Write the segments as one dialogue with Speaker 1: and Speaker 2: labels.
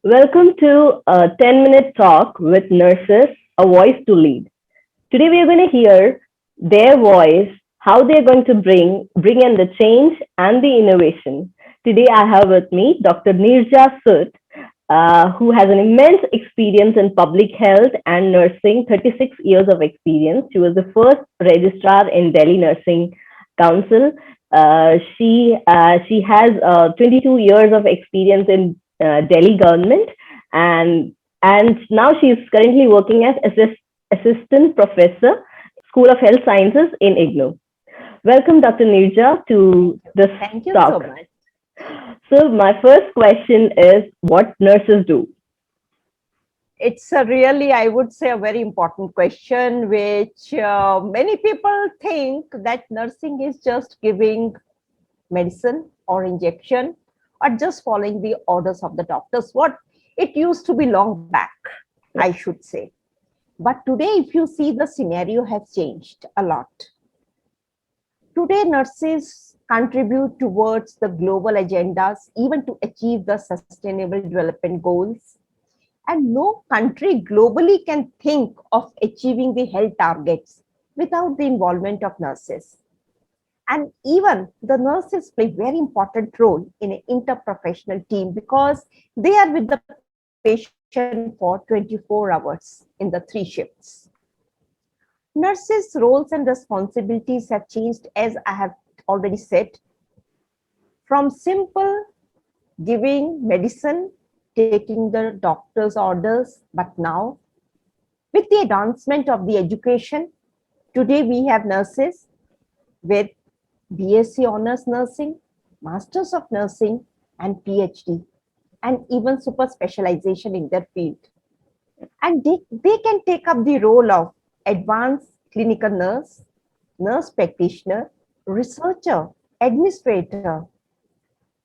Speaker 1: Welcome to a 10-minute talk with nurses, a voice to lead. Today we are going to hear their voice, how they're going to bring in the change and the innovation. Today I have with me Dr. Nirja Sut, who has an immense experience in public health and nursing, 36 years of experience. She was the first registrar in Delhi Nursing Council. She has 22 years of experience in Delhi government, and now she is currently working as assistant professor, School of Health Sciences in IGNOU. Welcome, Dr. Nirja, to this
Speaker 2: Thank you so
Speaker 1: talk.
Speaker 2: much.
Speaker 1: So, my first question is what nurses do.
Speaker 2: It's a really, I would say, a very important question, which many people think that nursing is just giving medicine or injection or just following the orders of the doctors. What it used to be long back, I should say. But today, if you see, the scenario has changed a lot. Today, nurses contribute towards the global agendas, even to achieve the sustainable development goals. And no country globally can think of achieving the health targets without the involvement of nurses. And even the nurses play very important role in an interprofessional team because they are with the patient for 24 hours in the 3 shifts. Nurses' roles and responsibilities have changed, as I have already said, from simple giving medicine, taking the doctor's orders, but now with the advancement of the education, today we have nurses with BSc Honors Nursing, Masters of Nursing, and PhD, and even super specialization in their field. And they can take up the role of advanced clinical nurse, nurse practitioner, researcher, administrator,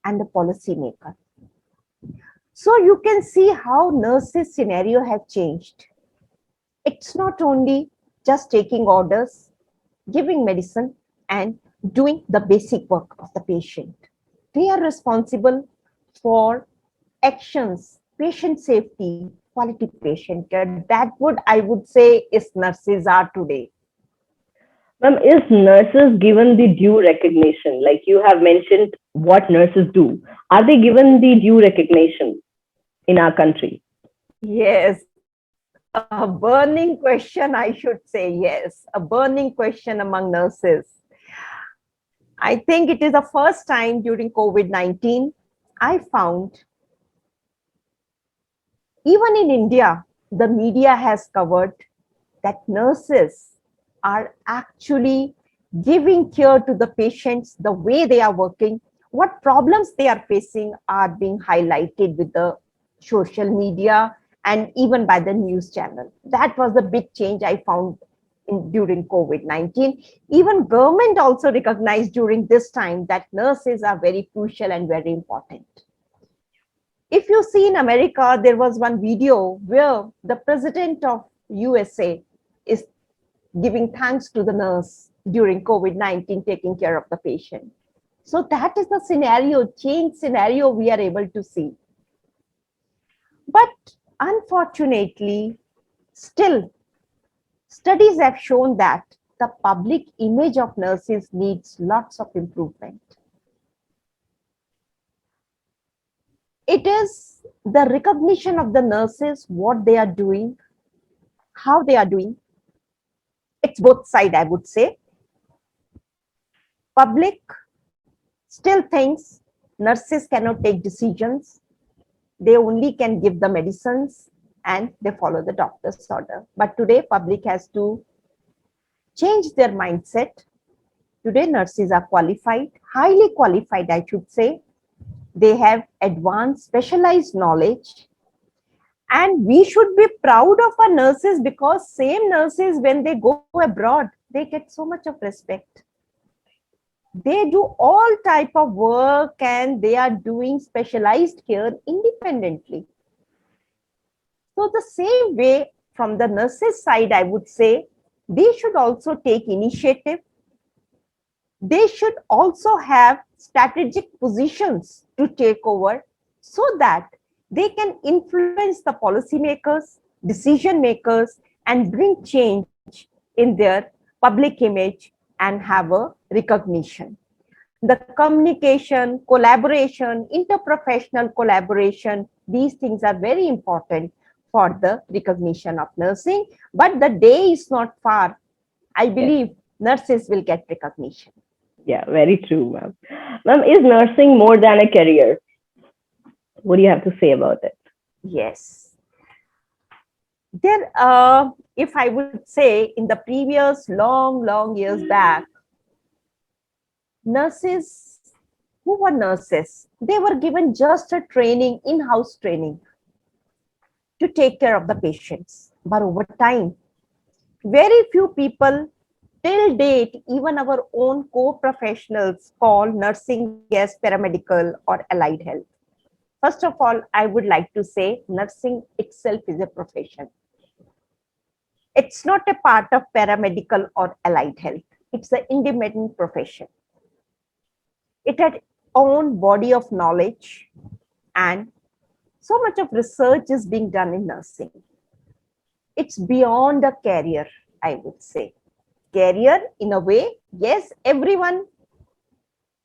Speaker 2: and a policy maker. So you can see how nurses' scenario have changed. It's not only just taking orders, giving medicine, and doing the basic work of the patient. They are responsible for actions, patient safety, quality patient care. That would, I would say, is nurses are today.
Speaker 1: Ma'am, is nurses given the due recognition? Like you have mentioned what nurses do. Are they given the due recognition in our country?
Speaker 2: Yes, a burning question, I should say. Yes, a burning question among nurses. I think it is the first time during COVID-19 I found, even in India, the media has covered that nurses are actually giving care to the patients, the way they are working, what problems they are facing are being highlighted with the social media and even by the news channel. That was the big change I found during COVID-19. Even government also recognized during this time that nurses are very crucial and very important. If you see in America, there was one video where the president of USA is giving thanks to the nurse during COVID-19, taking care of the patient. So that is the scenario, change scenario we are able to see. But unfortunately, still, studies have shown that the public image of nurses needs lots of improvement. It is the recognition of the nurses, what they are doing, how they are doing. It's both side, I would say. Public still thinks nurses cannot take decisions. They only can give the medicines and they follow the doctor's order. But today, public has to change their mindset. Today, nurses are qualified, highly qualified, I should say. They have advanced, specialized knowledge. And we should be proud of our nurses because same nurses, when they go abroad, they get so much of respect. They do all type of work and they are doing specialized care independently. So the same way from the nurses side, I would say, they should also take initiative. They should also have strategic positions to take over so that They can influence the policymakers, decision makers, and bring change in their public image and have a recognition. The communication, collaboration, interprofessional collaboration, these things are very important for the recognition of nursing. But the day is not far. I
Speaker 1: Yes.
Speaker 2: believe nurses will get recognition.
Speaker 1: Yeah, very true, ma'am. Ma'am, is nursing more than a career? What do you have to say about it?
Speaker 2: Yes. There, if I would say in the previous long years back, nurses who were nurses, they were given just a training, in-house training to take care of the patients. But over time, very few people till date, even our own co-professionals call nursing as paramedical or allied health. First of all, I would like to say nursing itself is a profession. It's not a part of paramedical or allied health. It's an independent profession. It had own body of knowledge, and so much of research is being done in nursing. It's beyond a career, I would say. Career, in a way, yes, everyone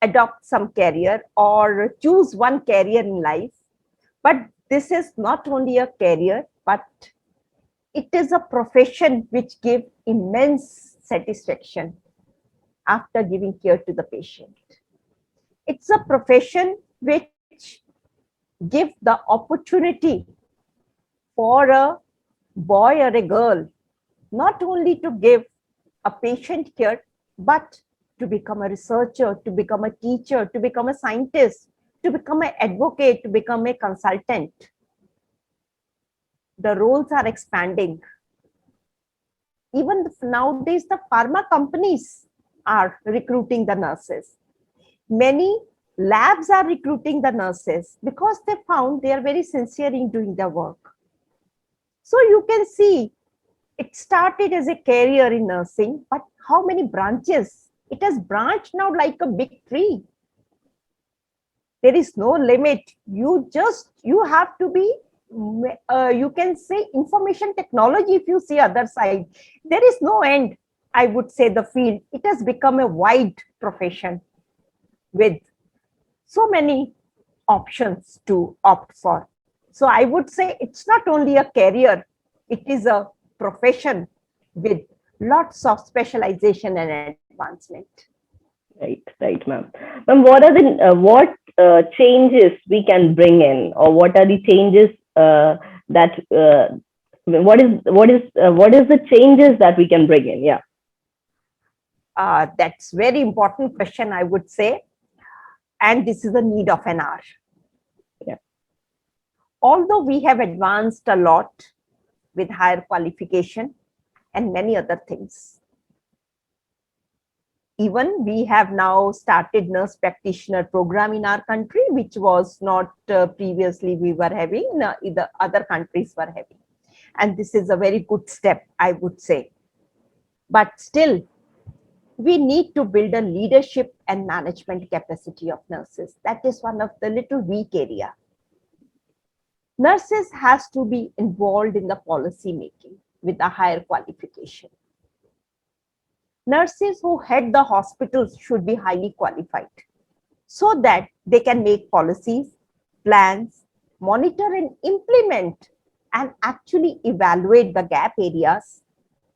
Speaker 2: adopt some career or choose one career in life, but this is not only a career, but it is a profession which gives immense satisfaction after giving care to the patient. It's a profession which gives the opportunity for a boy or a girl not only to give a patient care, but to become a researcher, to become a teacher, to become a scientist, to become an advocate, to become a consultant. The roles are expanding. Even nowadays, the pharma companies are recruiting the nurses. Many labs are recruiting the nurses because they found they are very sincere in doing their work. So you can see it started as a career in nursing, but how many branches? It has branched now like a big tree. There is no limit. You have to be, you can say information technology. If you see other side, there is no end. I would say the field, it has become a wide profession with so many options to opt for. So I would say it's not only a career, it is a profession with lots of specialization and advancement.
Speaker 1: Right, ma'am. Ma'am, what are the changes we can bring in, or what are the changes that what is the changes that we can bring in? Yeah.
Speaker 2: That's very important question, I would say. And this is the need of an hour.
Speaker 1: Yeah.
Speaker 2: Although we have advanced a lot with higher qualification and many other things. Even we have now started nurse practitioner program in our country, which was not previously we were having, the other countries were having. And this is a very good step, I would say. But still, we need to build a leadership and management capacity of nurses. That is one of the little weak area. Nurses has to be involved in the policy making with a higher qualification. Nurses who head the hospitals should be highly qualified so that they can make policies, plans, monitor and implement, and actually evaluate the gap areas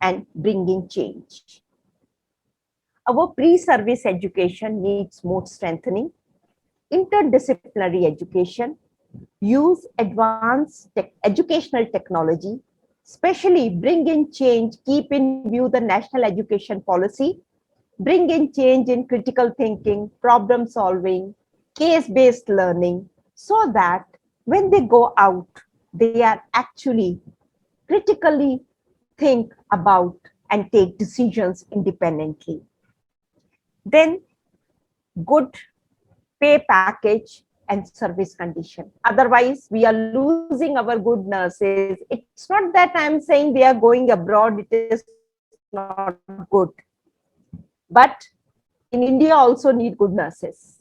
Speaker 2: and bring in change. Our pre-service education needs more strengthening, interdisciplinary education, use advanced educational technology, especially bring in change, keep in view the national education policy, bring in change in critical thinking, problem solving, case-based learning, so that when they go out, they are actually critically think about and take decisions independently. Then good pay package and service condition. Otherwise, we are losing our good nurses. It's not that I'm saying they are going abroad, it is not good. But in India also need good nurses.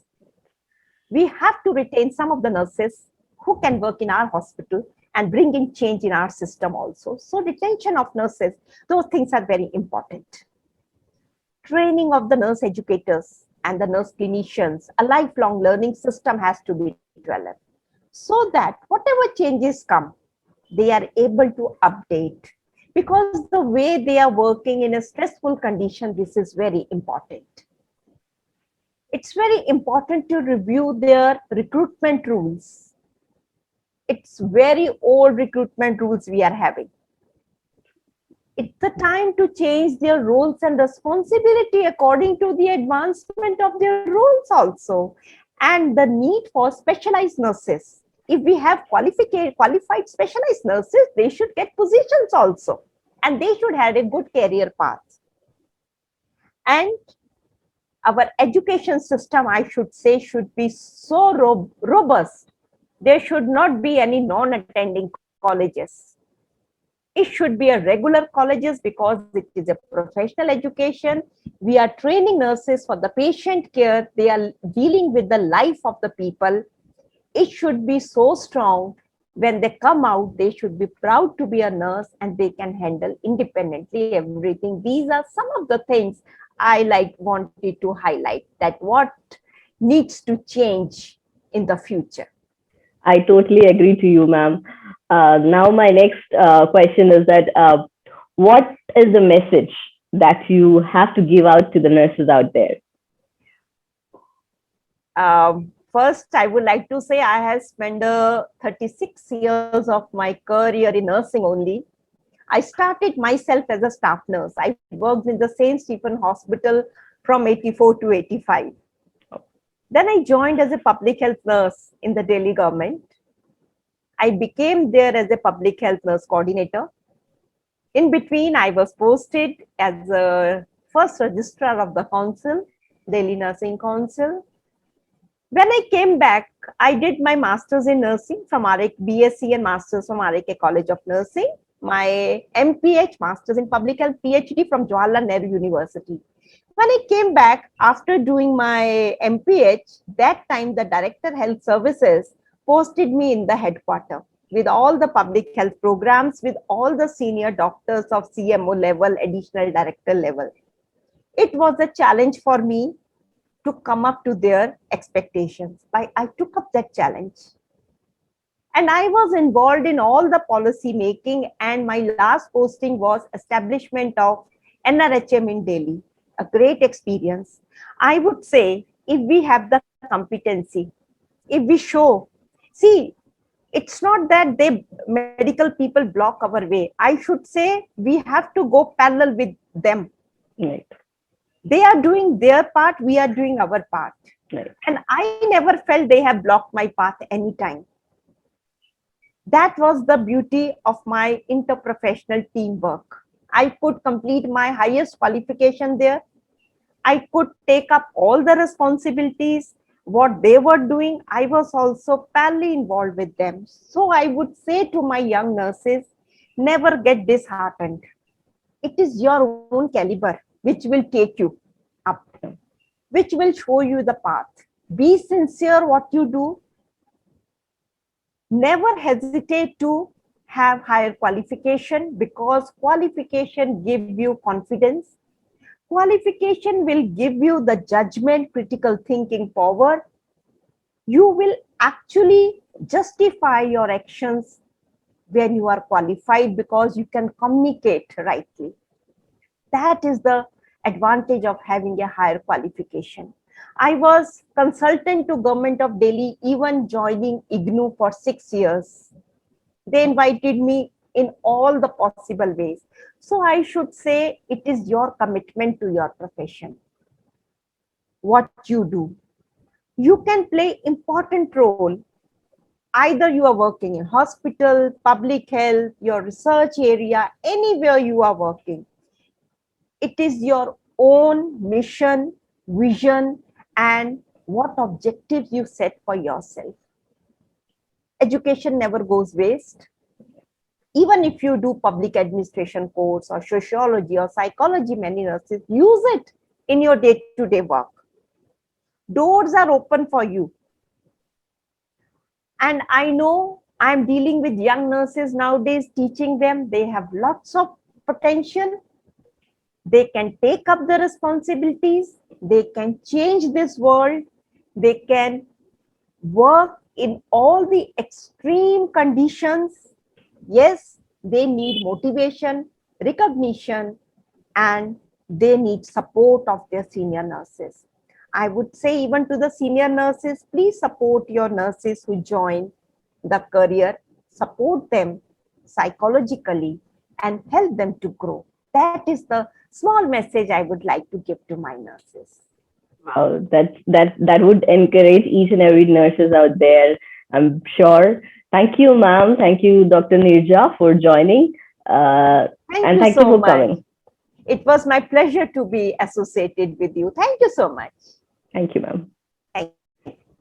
Speaker 2: We have to retain some of the nurses who who can work in our hospital and bring in change in our system also. So retention of nurses, those things are very important. Training of the nurse educators and the nurse clinicians, a lifelong learning system has to be developed so that whatever changes come, they are able to update, because the way they are working in a stressful condition, this is very important. It's very important to review their recruitment rules. It's very old recruitment rules we are having. It's the time to change their roles and responsibility according to the advancement of their roles also, and the need for specialized nurses. If we have qualified specialized nurses, they should get positions also, and they should have a good career path. And our education system, I should say, should be so robust. There should not be any non-attending colleges. It should be a regular colleges, because it is a professional education. We are training nurses for the patient care. They are dealing with the life of the people. It should be so strong. When they come out, they should be proud to be a nurse, and they can handle independently everything. These are some of the things I wanted to highlight, that what needs to change in the future.
Speaker 1: I totally agree to you, ma'am. Now, my next question is that what is the message that you have to give out to the nurses out there?
Speaker 2: First, I would like to say I have spent 36 years of my career in nursing only. I started myself as a staff nurse. I worked in the St. Stephen Hospital from 84 to 85. Then I joined as a public health nurse in the Delhi government. I became there as a public health nurse coordinator. In between, I was posted as a first registrar of the council, Delhi Nursing Council. When I came back, I did my master's in nursing from RAK, BSc and master's from RAK College of Nursing. My MPH, master's in public health, PhD from Jawaharlal Nehru University. When I came back after doing my MPH, that time the Director Health Services posted me in the headquarters with all the public health programs, with all the senior doctors of CMO level, additional director level. It was a challenge for me to come up to their expectations. I took up that challenge. And I was involved in all the policy making, and my last posting was establishment of NRHM in Delhi. A great experience. I would say, if we have the competency, if we show, see, it's not that medical people block our way. I should say we have to go parallel with them.
Speaker 1: Right.
Speaker 2: They are doing their part, we are doing our part.
Speaker 1: Right.
Speaker 2: And I never felt they have blocked my path anytime. That was the beauty of my interprofessional teamwork. I could complete my highest qualification there. I could take up all the responsibilities. What they were doing, I was also parallelly involved with them. So I would say to my young nurses, never get disheartened. It is your own caliber which will take you up, which will show you the path. Be sincere what you do. Never hesitate to have higher qualification, because qualification gives you confidence. Qualification will give you the judgment, critical thinking power. You will actually justify your actions when you are qualified, because you can communicate rightly. That is the advantage of having a higher qualification. I was consultant to Government of Delhi, even joining IGNOU for 6 years. They invited me in all the possible ways. So I should say it is your commitment to your profession. What you do. You can play important role. Either you are working in hospital, public health, your research area, anywhere you are working. It is your own mission, vision, and what objectives you set for yourself. Education never goes waste. Even if you do public administration course or sociology or psychology, many nurses use it in your day-to-day work. Doors are open for you. And I know I'm dealing with young nurses nowadays, teaching them they have lots of potential. They can take up the responsibilities. They can change this world. They can work in all the extreme conditions. Yes, they need motivation, recognition, and they need support of their senior nurses. I would say, even to the senior nurses, please support your nurses who join the career, support them psychologically, and help them to grow. That is the small message I would like to give to my nurses.
Speaker 1: Wow, that would encourage each and every nurses out there, I'm sure. Thank you, ma'am. Thank you, Dr. Nirja, for joining. Uh,
Speaker 2: Thank
Speaker 1: and
Speaker 2: you
Speaker 1: thank you
Speaker 2: so
Speaker 1: for
Speaker 2: much.
Speaker 1: coming.
Speaker 2: It was my pleasure to be associated with you. Thank you so much.
Speaker 1: Thank you, ma'am.